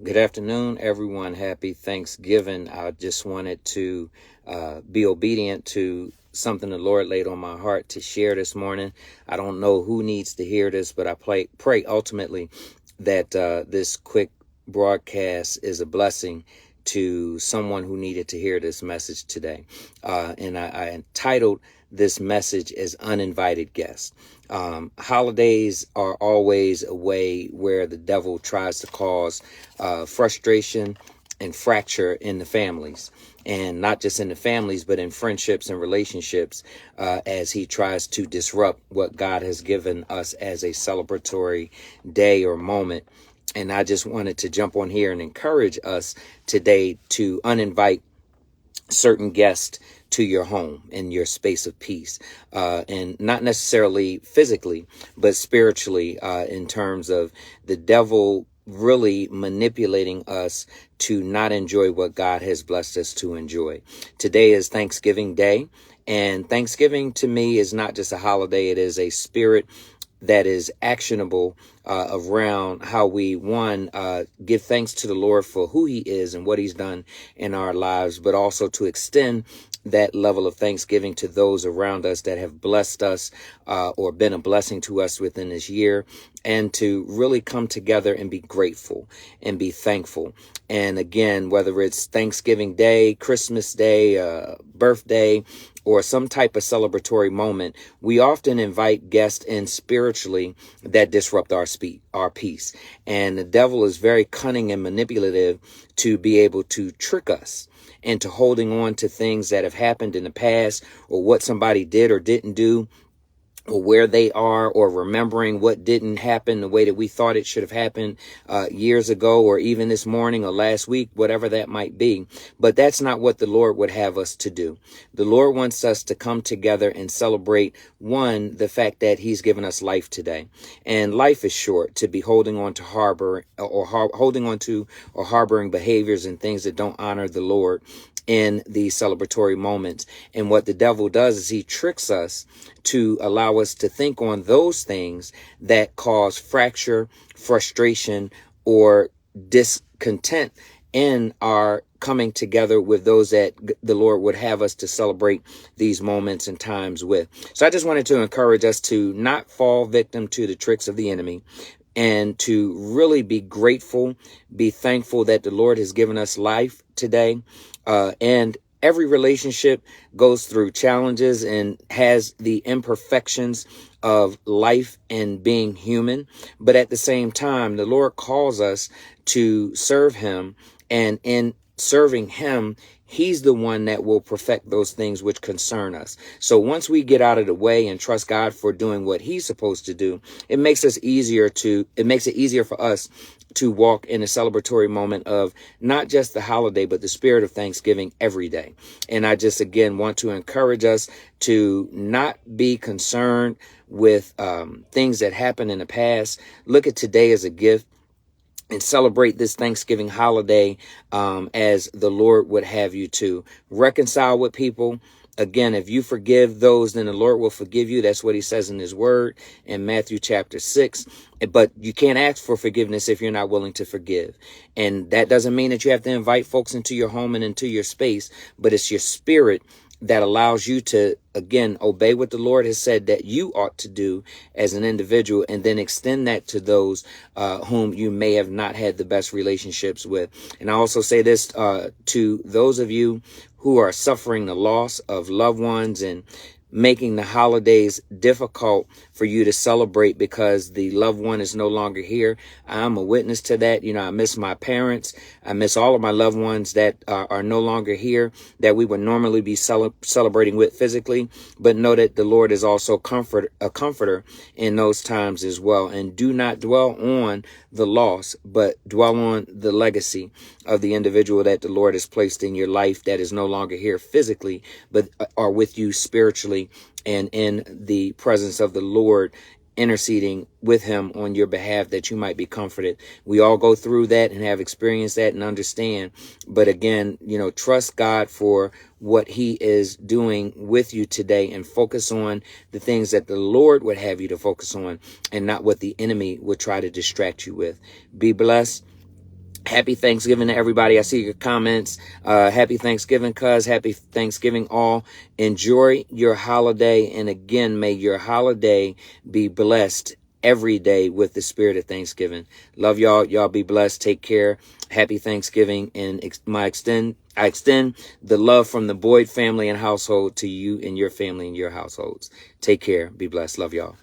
Good afternoon, everyone. Happy Thanksgiving. I just wanted to be obedient to something the Lord laid on my heart to share this morning. I don't know who needs to hear this, but I pray ultimately that this quick broadcast is a blessing to someone who needed to hear this message today. And I entitled this message as Uninvited Guest. Holidays are always a way where the devil tries to cause frustration and fracture in the families, and not just in the families, but in friendships and relationships, as he tries to disrupt what God has given us as a celebratory day or moment. And I just wanted to jump on here and encourage us today to uninvite certain guests to your home and your space of peace, and not necessarily physically, but spiritually, in terms of the devil really manipulating us to not enjoy what God has blessed us to enjoy. Today is Thanksgiving Day, and Thanksgiving to me is not just a holiday. It is a spirit that is actionable around how we, give thanks to the Lord for who he is and what he's done in our lives, but also to extend that level of thanksgiving to those around us that have blessed us or been a blessing to us within this year, and to really come together and be grateful and be thankful. And again, whether it's Thanksgiving Day, Christmas Day, birthday, or some type of celebratory moment, we often invite guests in spiritually that disrupt our peace. And the devil is very cunning and manipulative to be able to trick us into holding on to things that have happened in the past, or what somebody did or didn't do, or where they are, or remembering what didn't happen the way that we thought it should have happened years ago, or even this morning or last week, whatever that might be. But that's not what the Lord would have us to do. The Lord wants us to come together and celebrate, the fact that he's given us life today. And life is short to be holding on to harboring behaviors and things that don't honor the Lord in these celebratory moments. And what the devil does is he tricks us to allow us to think on those things that cause fracture, frustration, or discontent in our coming together with those that the Lord would have us to celebrate these moments and times with. So I just wanted to encourage us to not fall victim to the tricks of the enemy, and to really be grateful, be thankful that the Lord has given us life today. And every relationship goes through challenges and has the imperfections of life and being human. But at the same time, the Lord calls us to serve him, and in serving him, he's the one that will perfect those things which concern us. So once we get out of the way and trust God for doing what he's supposed to do, it makes it easier for us to walk in a celebratory moment of not just the holiday, but the spirit of Thanksgiving every day. And I just, again, want to encourage us to not be concerned with things that happened in the past. Look at today as a gift, and celebrate this Thanksgiving holiday as the Lord would have you to. Reconcile with people. Again, if you forgive those, then the Lord will forgive you. That's what he says in his word in Matthew chapter 6. But you can't ask for forgiveness if you're not willing to forgive. And that doesn't mean that you have to invite folks into your home and into your space, but it's your spirit that allows you to, again, obey what the Lord has said that you ought to do as an individual, and then extend that to those whom you may have not had the best relationships with. And I also say this to those of you who are suffering the loss of loved ones and making the holidays difficult for you to celebrate because the loved one is no longer here. I'm a witness to that. I miss my parents. I miss all of my loved ones that are no longer here, that we would normally be celebrating with physically. But know that the Lord is also a comforter in those times as well. And do not dwell on the loss, but dwell on the legacy of the individual that the Lord has placed in your life that is no longer here physically, but are with you spiritually and in the presence of the Lord, interceding with him on your behalf, that you might be comforted. We all go through that and have experienced that and understand. But again, trust God for what he is doing with you today, and focus on the things that the Lord would have you to focus on, and not what the enemy would try to distract you with. Be blessed. Happy Thanksgiving to everybody. I see your comments. Happy Thanksgiving, cuz. Happy Thanksgiving, all. Enjoy your holiday. And again, may your holiday be blessed every day with the spirit of Thanksgiving. Love y'all. Y'all be blessed. Take care. Happy Thanksgiving. And I extend the love from the Boyd family and household to you and your family and your households. Take care. Be blessed. Love y'all.